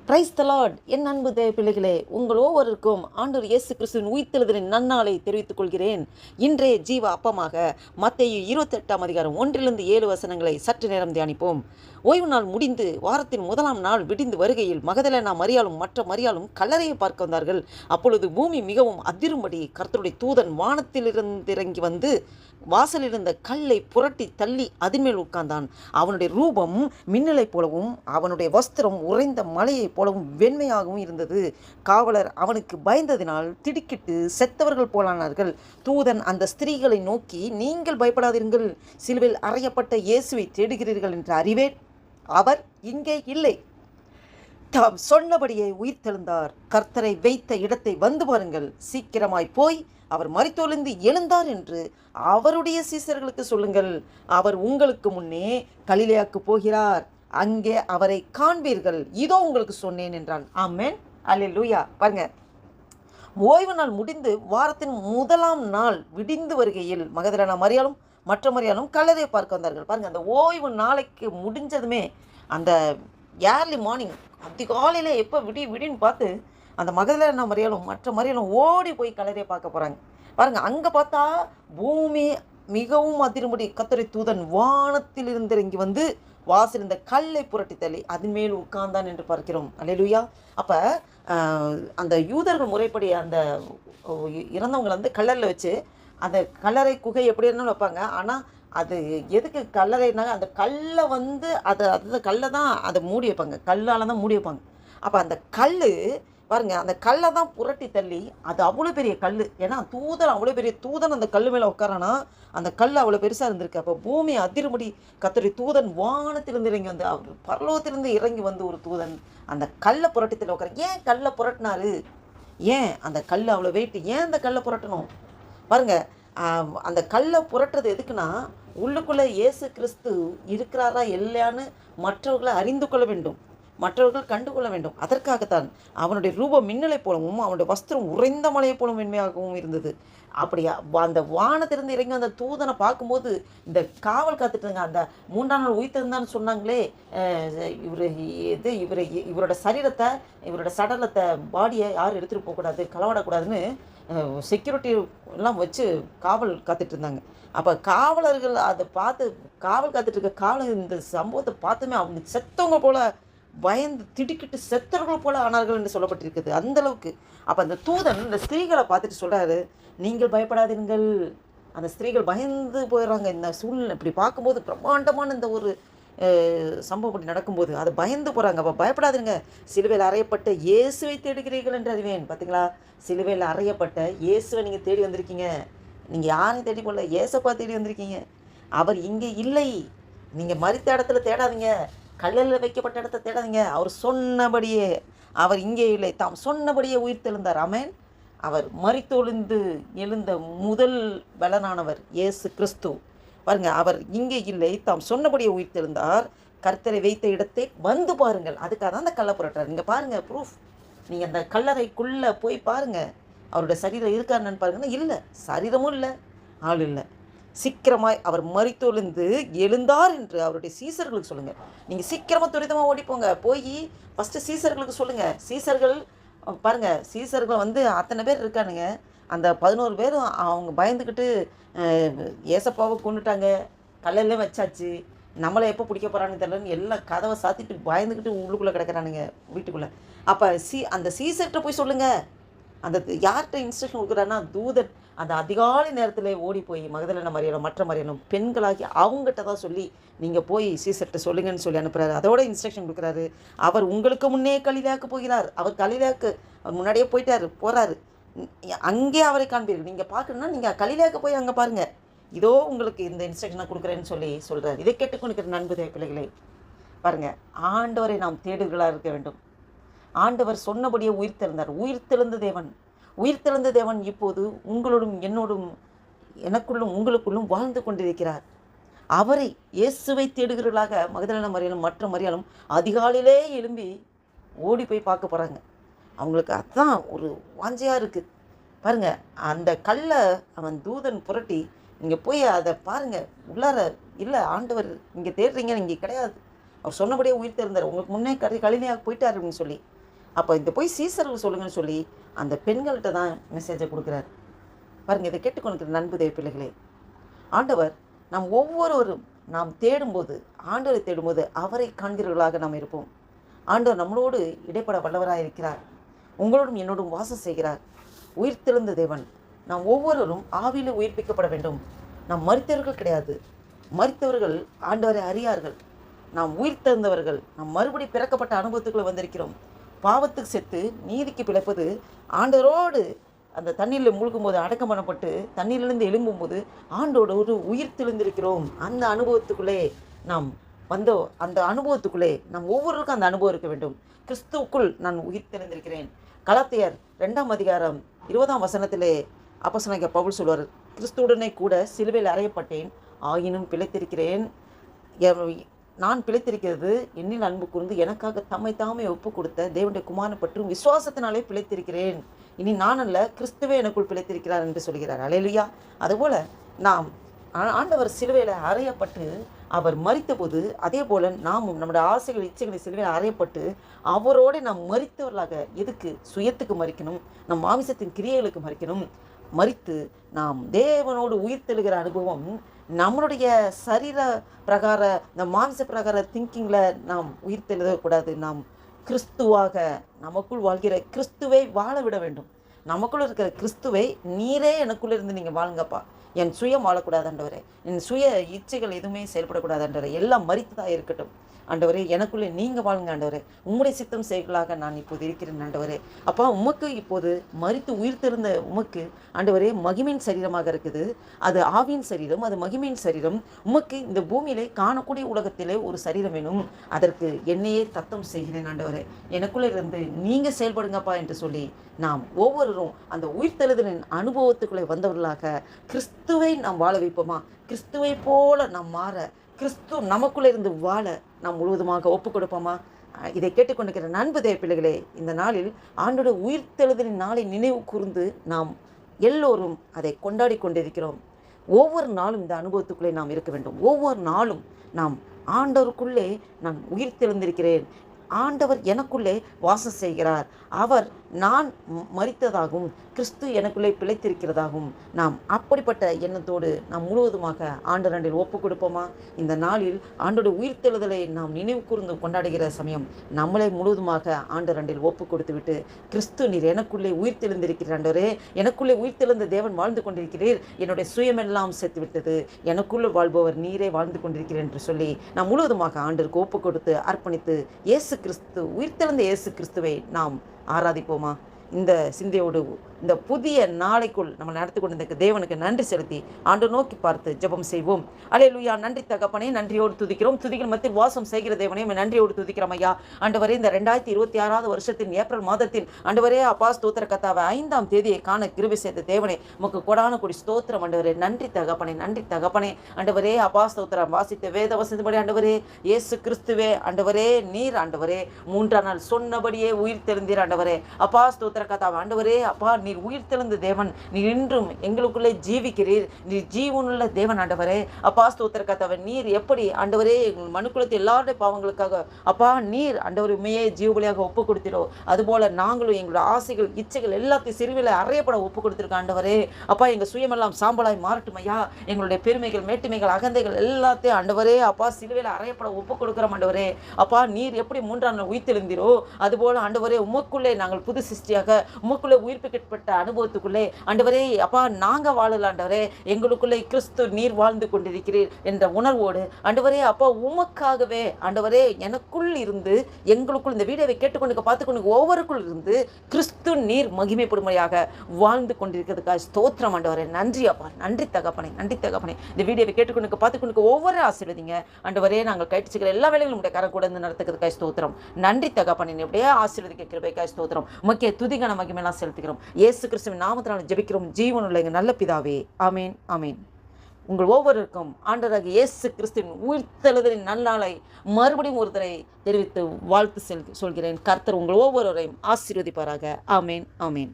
Praise the Lord. என் அன்பு தேவ பிள்ளைகளே, உங்கள் ஒவ்வொருவருக்கும் ஆண்டவர் இயேசு கிறிஸ்துவின் உயிர்த்தெழுதலின் நன்னாளை தெரிவித்துக் கொள்கிறேன். இன்றைய ஜீவ அப்பமாக மத்தேயு 28 வசனங்களை சற்று நேரம் தியானிப்போம். ஓய்வு நாள் முடிந்து வாரத்தின் முதலாம் நாள் விடிந்து வருகையில் மகதலேனா மரியாளும் மற்ற மரியாளும் கல்லறையை பார்க்க வந்தார்கள். அப்பொழுது பூமி மிகவும் அதிரும்படி கர்த்தருடைய தூதன் வானத்திலிருந்து இறங்கி வந்து வாசலில் இருந்த கல்லை புரட்டி தள்ளி அதன்மேல் உட்கார்ந்தான். அவனுடைய ரூபம் மின்னலைப் போலவும் அவனுடைய வஸ்திரம் உறைந்த மலையைப் போலவும் வெண்மையாகவும் இருந்தது. காவலர் அவனுக்கு பயந்ததினால் திடுக்கிட்டு செத்தவர்கள் போலானார்கள். தூதன் அந்த ஸ்திரீகளை நோக்கி, நீங்கள் பயப்படாதீர்கள், சிலுவையில் அறையப்பட்ட இயேசுவை தேடுகிறீர்கள் என்று அறிவேன். அவர் இங்கே இல்லை, தாம் சொன்னபடியே உயிர்த்தெழுந்தார். கர்த்தரை வைத்த இடத்தை வந்து பாருங்கள், சீக்கிரமாய் போய் அவர் மரித்தோலிருந்து எழுந்தார் என்று அவருடைய சீசர்களுக்கு சொல்லுங்கள். அவர் உங்களுக்கு முன்னே கலிலேயாவுக்கு போகிறார், அங்கே அவரை காண்பீர்கள், இதோ உங்களுக்கு சொன்னேன் என்றான். ஆமென், அல்லேலூயா. பாருங்க, ஓய்வு நாள் முடிந்து வாரத்தின் முதலாம் நாள் விடிந்து வருகையில் மகதலேனா மரியாளும் மற்ற மரியாளும் கல்லறையை பார்க்க வந்தார்கள். பாருங்க, அந்த ஓய்வு நாளைக்கு முடிஞ்சதுமே அந்த ஏர்லி மார்னிங் அதிகாலையில் எப்போ விடின்னு பார்த்து அந்த மகதலேனா மரியாளும் மற்ற மரியாளும் ஓடி போய் கல்லறையை பார்க்க போகிறாங்க. பாருங்கள், அங்கே பார்த்தா பூமி மிகவும் அதிரும்படி கர்த்தருடைய தூதன் வானத்தில் இருந்து இறங்கி வந்து வாசல் இந்த கல்லை புரட்டி தள்ளி அதன் மேல் உட்கார்ந்தான் என்று பார்க்கிறோம். அல்லேலூயா. அப்போ அந்த யூதர்கள் முறைப்படி அந்த இறந்தவங்களை வந்து கல்லறையில் வச்சு அந்த கல்லறை குகை எப்படி இருந்தாலும் வைப்பாங்க. ஆனால் அது எதுக்கு கல்லறைனாங்க, அந்த கல்லை வந்து அந்த கல்லை தான் அதை மூடி வைப்பாங்க, கல்லால் தான் மூடி வைப்பாங்க. அப்போ அந்த கல் பாருங்க, அந்த கல்லை தான் புரட்டி தள்ளி, அது அவ்வளோ பெரிய கல். ஏன்னா தூதன் அவ்வளோ பெரிய தூதன் அந்த கல் மேலே உட்காரானா, அந்த கல் அவ்வளோ பெருசாக இருந்திருக்கு. அப்போ பூமி அதிரும்படி கர்த்தருடைய தூதன் வானத்திலிருந்து இறங்கி வந்து, அவர் பரலோகத்திலிருந்து இறங்கி வந்து ஒரு தூதன் அந்த கல்லை புரட்டி தள்ளி உட்கார. ஏன் கல்லை புரட்டினாரு? ஏன் அந்த கல் அவ்வளோ வெயிட்டு? ஏன் அந்த கல்லை புரட்டணும்? பாருங்க, அந்த கல்லை புரட்டுறது எதுக்குன்னா, உள்ளுக்குள்ளே இயேசு கிறிஸ்து இருக்கிறாரா இல்லையான்னு மற்றவர்களை அறிந்து கொள்ள வேண்டும், மற்றவர்கள் கண்டுகொள்ள வேண்டும். அதற்காகத்தான் அவனுடைய ரூபம் மின்னலை போலவும் அவனுடைய வஸ்திரம் உறைந்த மலையை போலவும் வெண்மையாகவும் இருந்தது. அப்படியா அந்த வானத்திலிருந்து இறங்கி அந்த தூதனை பார்க்கும்போது இந்த காவல் காத்துட்டுங்க, அந்த 3ஆம் நாள் உயிர்த்தெழுந்தான்னு சொன்னாங்களே, இவரோட சரீரத்தை, இவரோட சடலத்தை, பாடியை யாரும் எடுத்துகிட்டு போகக்கூடாது, களவாடக்கூடாதுன்னு செக்யூரிட்டி எல்லாம் வச்சு காவல் காத்துட்டு இருந்தாங்க. அப்போ காவலர்கள் அதை பார்த்து காவல் காத்துட்டு இருக்க காவலர் இந்த சம்பவத்தை பார்த்துமே அவங்க செத்தவங்க போல பயந்து திடுக்கிட்டு செத்தவர்கள் போல ஆனார்கள் என்று சொல்லப்பட்டிருக்குது. அந்தளவுக்கு. அப்போ அந்த தூதன் இந்த ஸ்திரீகளை பார்த்துட்டு சொல்கிறாரு, நீங்கள் பயப்படாதீர்கள். அந்த ஸ்திரீகள் பயந்து போயிடுறாங்க. இந்த சூழ்நிலை இப்படி பார்க்கும்போது பிரம்மாண்டமான இந்த ஒரு சம்பவம் இப்படி நடக்கும்போது அதை பயந்து போகிறாங்க. அப்போ பயப்படாதீங்க, சிலுவையில் அறையப்பட்ட இயேசுவை தேடுகிறீர்கள் என்று அறிவேன். பார்த்தீங்களா, சிலுவையில் அறையப்பட்ட இயேசுவை நீங்கள் தேடி வந்திருக்கீங்க. நீங்கள் யாரையும் தேடி போடல, இயேசப்பா தேடி வந்திருக்கீங்க. அவர் இங்கே இல்லை. நீங்கள் மரித்த இடத்துல தேடாதீங்க, கல்லறையில் வைக்கப்பட்ட இடத்த தேடாதீங்க. அவர் சொன்னபடியே, அவர் இங்கே இல்லை, தாம் சொன்னபடியே உயிர்த்தெழுந்தார். ஆமென். அவர் மரித்தொழிந்து எழுந்த முதல் பலனானவர் இயேசு கிறிஸ்து. பாருங்க, அவர் இங்கே இல்லை, தாம் சொன்னபடியே உயிர்த்தெழுந்தார். கர்த்தரை வைத்த இடத்தை வந்து பாருங்கள். அதுக்காக தான் அந்த கல்லை புரட்டார். நீங்கள் பாருங்கள், ப்ரூஃப். நீங்கள் அந்த கல்லறைக்குள்ளே போய் பாருங்கள், அவருடைய சரீரம் இருக்காருன்னு பாருங்கன்னா, இல்லை, சரீரமும் இல்லை, ஆள் இல்லை. சீக்கிரமாய் அவர் மரித்தொழிந்து எழுந்தார் என்று அவருடைய சீசர்களுக்கு சொல்லுங்கள். நீங்கள் சீக்கிரமாக துரிதமாக ஓடிப்போங்க, போய் ஃபஸ்ட்டு சீசர்களுக்கு சொல்லுங்கள். சீசர்கள் பாருங்கள், சீசர்கள் வந்து அத்தனை பேர் இருக்கானுங்க. அந்த 11 பேரும் அவங்க பயந்துக்கிட்டு ஏசப்பாவை கொண்டுட்டாங்க, கல்லையிலே வச்சாச்சு, நம்மளை எப்போ பிடிக்க போகிறான்னு தெரியலன்னு எல்லாம் கதவை சாத்திட்டு பயந்துக்கிட்டு உள்ளுக்குள்ளே கிடக்கிறானுங்க வீட்டுக்குள்ளே. அப்போ அந்த சீசர்கிட்ட போய் சொல்லுங்கள். அந்த யார்கிட்ட இன்ஸ்ட்ரக்ஷன் கொடுக்குறாருன்னா, தூதன் அந்த அதிகாலை நேரத்தில் ஓடி போய் மகதலேனா மரியாளும் மற்ற மரியாளும் பெண்களாகி அவங்ககிட்ட தான் சொல்லி, நீங்கள் போய் சீசர்கிட்ட சொல்லுங்கன்னு சொல்லி அனுப்புகிறாரு. அதோட இன்ஸ்ட்ரக்ஷன் கொடுக்குறாரு. அவர் உங்களுக்கு முன்னே கலிலேயாவுக்கு போகிறார். அவர் கலிலேயாவுக்கு அவர் முன்னாடியே போகிறாரு. அங்கே அவரை காண்பீர்கள். நீங்கள் பார்க்கணுன்னா நீங்கள் கலிலேயாவுக்கு போய் அங்கே பாருங்கள், இதோ உங்களுக்கு இந்த இன்ஸ்ட்ரக்ஷனை கொடுக்குறேன்னு சொல்கிறார். இதை கேட்டுக்கொண்டிருக்கிற நண்பு பிள்ளைகளை பாருங்கள், ஆண்டவரை நாம் தேடுகளாக இருக்க வேண்டும். ஆண்டவர் சொன்னபடியே உயிர்த்தெழுந்தார். உயிர்த்தெழுந்த தேவன் இப்போது உங்களோடும் என்னோடும் எனக்குள்ளும் உங்களுக்குள்ளும் வாழ்ந்து கொண்டிருக்கிறார். அவரை இயேசுவை தேடுகிறவர்களாக மகதலேனா மரியாளும் மற்ற மரியாளும் அதிகாலையிலே எழும்பி ஓடி போய் பார்க்க போகிறாங்க. அவங்களுக்கு அதுதான் ஒரு வாஞ்சையாக இருக்குது. பாருங்கள், அந்த கல்லை அவன் தூதன் புரட்டி நீங்கள் போய் அதை பாருங்கள், உள்ளார இல்லை, ஆண்டவர் இங்கே தேடுறீங்க, இங்கே கிடையாது, அவர் சொன்னபடியே உயிர்த்தெழுந்தார், உங்களுக்கு முன்னே கலிலேயாவுக்கு போயிட்டார் அப்படின்னு சொல்லி அப்போ இந்த போய் சீசர்கள் சொல்லுங்கன்னு சொல்லி அந்த பெண்கள்கிட்ட தான் மெசேஜை கொடுக்குறாரு. பாருங்கள், இதை கேட்டுக்கொண்டிருக்கிற நண்பு தேவ பிள்ளைகளே, ஆண்டவர் நாம் ஒவ்வொருவரும் நாம் தேடும்போது, ஆண்டவரை தேடும்போது அவரை காண்கிறவர்களாக நாம் இருப்போம். ஆண்டவர் நம்மளோடு இடைப்பட வல்லவராக இருக்கிறார். உங்களோடும் என்னோடும் வாசம் செய்கிறார். உயிர்த்தெழுந்த தேவன். நாம் ஒவ்வொருவரும் ஆவியில் உயிர்ப்பிக்கப்பட வேண்டும். நாம் மரித்தவர்கள் கிடையாது. மரித்தவர்கள் ஆண்டவரை அறியார்கள். நாம் உயிர்த்தெழுந்தவர்கள். நாம் மறுபடி பிறக்கப்பட்ட அனுபவத்துக்குள்ளே வந்திருக்கிறோம். பாவத்துக்கு செத்து நீதிக்கு பிழைப்பது ஆண்டவரோடு அந்த தண்ணீரில் மூழ்கும்போது அடக்கம் பண்ணப்பட்டு தண்ணீரிலிருந்து எழும்பும்போது ஆண்டோடு உயிர் தெளிந்திருக்கிறோம். அந்த அனுபவத்துக்குள்ளே நாம் வந்தோம். அந்த அனுபவத்துக்குள்ளே நாம் ஒவ்வொருவருக்கும் அந்த அனுபவம் இருக்க வேண்டும். கிறிஸ்துவுக்குள் நான் உயிர் தெளிந்திருக்கிறேன். கலாத்தியர் 2ஆம் அதிகாரம் 20ஆம் வசனத்திலே அப்போஸ்தலனாகிய பவுல் சொல்வார், கிறிஸ்துவுடனே கூட சிலுவையில் அறையப்பட்டேன், ஆயினும் பிழைத்திருக்கிறேன். நான் பிழைத்திருக்கிறது என்னில் அன்பு கூர்ந்து எனக்காக தம்மை தாமே ஒப்பு கொடுத்த தேவனுடைய குமாரனை பற்றும் விசுவாசத்தினாலே பிழைத்திருக்கிறேன். இனி நான் அல்ல, கிறிஸ்துவே எனக்குள் பிழைத்திருக்கிறார் என்று சொல்கிறார். அல்லேலூயா. அதுபோல் நாம் ஆண்டவர் சிலுவையில் அறையப்பட்டு அவர் மரித்தபோது அதே போல் நாமும் நம்முடைய ஆசைகள் இச்சைகளை சிலுவையில் அறையப்பட்டு அவரோடு நாம் மரித்தவர்களாக, எதுக்கு? சுயத்துக்கு மரிக்கணும், நம் மாமிசத்தின் கிரியைகளுக்கு மரிக்கணும். மரித்து நாம் தேவனோடு உயிர் தெழுகிற அனுபவம் நம்மளுடைய சரீர பிரகார, இந்த மாம்ச பிரகார திங்கிங்கில் நாம் உயிர் தெழுதக்கூடாது. நாம் கிறிஸ்துவாக நமக்குள் வாழ்கிற கிறிஸ்துவை வாழ விட வேண்டும். நமக்குள்ள இருக்கிற கிறிஸ்துவை, நீரே எனக்குள்ளே இருந்து நீங்கள் வாழுங்கப்பா, என் சுயம் வாழக்கூடாது ஆண்டவரே, என் சுய இச்சைகள் எதுவுமே செயல்படக்கூடாது ஆண்டவரே, எல்லாம் மரித்ததாக இருக்கட்டும் ஆண்டவரே, எனக்குள்ளே நீங்கள் வாழுங்க ஆண்டவரே, உம்முடைய சித்தம் செய்களாக நான் இப்போது இருக்கிறேன் ஆண்டவரே. அப்பா, உமக்கு இப்போது மரித்து உயிர்த்தெழுந்த உமக்கு ஆண்டவரே மகிமையின் சரீரமாக இருக்குது. அது ஆவியின் சரீரம், அது மகிமையின் சரீரம். உமக்கு இந்த பூமியிலே காணக்கூடிய உலகத்திலே ஒரு சரீரம் வேணும். அதற்கு என்னையே தத்தம் செய்கிறேன் ஆண்டவரே, எனக்குள்ளே இருந்து நீங்கள் செயல்படுங்கப்பா என்று சொல்லி நாம் ஒவ்வொருவரும் அந்த உயிர்த்தெழுதலின் அனுபவத்துக்குள்ளே வந்தவர்களாக கிறிஸ்துவை நாம் வாழ வைப்போமா? கிறிஸ்துவை போல நாம் மாற, கிறிஸ்து நமக்குள்ளே இருந்து வாழ நாம் முழுவதுமாக ஒப்பு கொடுப்போமா? இதை கேட்டுக்கொண்டிருக்கிற நண்பு தேவ பிள்ளைகளே, இந்த நாளில் ஆண்டோட உயிர்த்தெழுதலின் நாளை நினைவு கூர்ந்து நாம் எல்லோரும் அதை கொண்டாடி கொண்டிருக்கிறோம். ஒவ்வொரு நாளும் இந்த அனுபவத்துக்குள்ளே நாம் இருக்க வேண்டும். ஒவ்வொரு நாளும் நாம் ஆண்டவருக்குள்ளே நான் உயிர்த்தெழுந்திருக்கிறேன், ஆண்டவர் எனக்குள்ளே வாசம் செய்கிறார், அவர் நான் மரித்ததாகவும் கிறிஸ்து எனக்குள்ளே பிழைத்திருக்கிறதாகவும் நாம் அப்படிப்பட்ட எண்ணத்தோடு நாம் முழுவதுமாக ஆண்டவரில் ஒப்பு கொடுப்போமா? இந்த நாளில் ஆண்டோட உயிர்த்தெழுதலை நாம் நினைவு கூர்ந்து கொண்டாடுகிற சமயம் நம்மளை முழுவதுமாக ஆண்டவரில் ஒப்பு கொடுத்து விட்டு, கிறிஸ்து நீர் எனக்குள்ளே உயிர்த்தெழுந்திருக்கிற ஆண்டவரே, எனக்குள்ளே உயிர்த்தெழுந்த தேவன் வாழ்ந்து கொண்டிருக்கிறீர், என்னுடைய சுயமெல்லாம் செத்து விட்டது, எனக்குள்ளே வாழ்பவர் நீரே வாழ்ந்து கொண்டிருக்கிறேன் என்று சொல்லி நாம் முழுவதுமாக ஆண்டவருக்கு ஒப்பு கொடுத்து அர்ப்பணித்து இயேசு கிறிஸ்து, உயிர்த்தெழுந்த இயேசு கிறிஸ்துவை நாம் ஆராதிப்போமா? இந்த சிந்தையோடு இந்த புதிய நாளைக்குள் நம்ம நடத்தி கொண்டிருக்க தேவனுக்கு நன்றி செலுத்தி ஆண்டு நோக்கி பார்த்து ஜெபம் செய்வோம். அல்லேலூயா. நன்றி தகப்பனே, நன்றியோடு துதிக்கிறோம். துதிகள் மத்தியில் வாசம் செய்கிற தேவனே, நன்றியோடு துதிக்கிறோம் ஐயா. ஆண்டவரே, இந்த 2026 வருஷத்தின் ஏப்ரல் மாதத்தில் ஆண்டவரே அப்பா ஸ்தோத்திர கத்தாவை 5ஆம் தேதியை காண கிருபை செய்த தேவனே, உமக்கு கொடான கொடி ஸ்தோத்திரம் ஆண்டவரே. நன்றி தகப்பனே, நன்றி தகப்பனே. ஆண்டவரே அப்பா ஸ்தோத்திரம் வாசித்த வேத வசனப்படி ஆண்டவரே இயேசு கிறிஸ்துவே ஆண்டவரே, நீர் ஆண்டவரே 3ஆம் நாள் சொன்னபடியே உயிர் தெழுந்தீர் ஆண்டவரே. அப்பா ஸ்தோத்திர கத்தாவை ஆண்டவரே அப்பா, நீர் உயிர் தெழுந்த தேவன், நீர் இன்றும் எங்களுக்குள்ளே ஜீவிக்கிறீர், நீர் ஜீவனுள்ள தேவன் ஆண்டவரே. அப்பா ஸ்தோத்திர கர்த்தாவே, நீர் எப்படி ஆண்டவரே எங்கள் மனுக்குலத்து எல்லாருடைய பாவங்களுக்காக அப்பா நீர் ஆண்டவர் உண்மையே ஜீவபலியாக ஒப்பு கொடுத்திரோ, அதுபோல நாங்களும் எங்களோட ஆசைகள் இச்சைகள் எல்லாத்தையும் சிறுவில அறையப்பட ஒப்பு கொடுத்திருக்க ஆண்டவரே. அப்பா, எங்கள் சுயமெல்லாம் சாம்பலாய் மாறட்டும் ஐயா. எங்களுடைய பெருமைகள் மேட்டுமைகள் அகந்தைகள் எல்லாத்தையும் ஆண்டவரே அப்பா சிலுவையில் அறையப்பட ஒப்பு கொடுக்கிறோம் ஆண்டவரே. அப்பா, நீர் எப்படி 3ஆம் நாள் உயிர்த்தெழுந்தீரோ அதுபோல ஆண்டவரே உமக்குள்ளே நாங்கள் புது சிருஷ்டியாக உமக்குள்ளே உயிர்ப்பிக்கப்பட்ட அனுபவத்துக்குள்ளே ஆண்டவரே அப்பா நாங்கள் வாழல ஆண்டவரே, எங்களுக்குள்ளே கிறிஸ்து நீர் வாழ்ந்து கொண்டிருக்கிறீர் என்ற உணர்வோடு ஆண்டவரே அப்பா உமக்காகவே ஆண்டவரே எனக்குள் இருந்து எங்களுக்குள் இந்த வீடியோவை கேட்டுக்கொண்டு பார்த்துக்கொண்டு ஒவ்வொருக்குள் இருந்து கிறிஸ்து நீர் மகிமைப்படுமையாக வாழ்ந்து கொண்டிருக்கிறதுக்காக ஸ்தோத்திரம் ஆண்டவரே. நன்றி அப்பா, நன்றி தகப்பனே, நன்றி தகப்பனே. இந்த வீடியோவை கேட்டுக்கொண்டு பார்த்துக்கொண்டு ஒவ்வொரு ஆசீர்வதிங்க ஆண்டவரே. நாங்கள் கைட்டுச்சுக்கிற எல்லா வேலைகளும் உடைய கரம் கூட இருந்து நடத்துக்கிறதுக்காக ஸ்தோத்திரம். நன்றி தகப்பனே, எப்படியே ஆசீர்வதிக்க கிருபைக்காக ஸ்தோத்திரம். முக்கிய துதிகான மகிமையெல்லாம் செலுத்துகிறோம். இயேசு கிறிஸ்துவின் நாமத்தினால் ஜெபிக்கிறோம் ஜீவனுள்ள எங்கள் நல்ல பிதாவே, ஆமேன், ஆமேன். உங்கள் ஒவ்வொருவருக்கும் ஆண்டவராகிய இயேசு கிறிஸ்துவின் உயிர்த்தெழுதலின் நல்நாளை மறுபடியும் ஒருத்தரை தெரிவித்து வாழ்த்து சொல்கிறேன். கர்த்தர் உங்கள் ஒவ்வொருவரையும் ஆசீர்வதிப்பாராக. ஆமேன், ஆமேன்.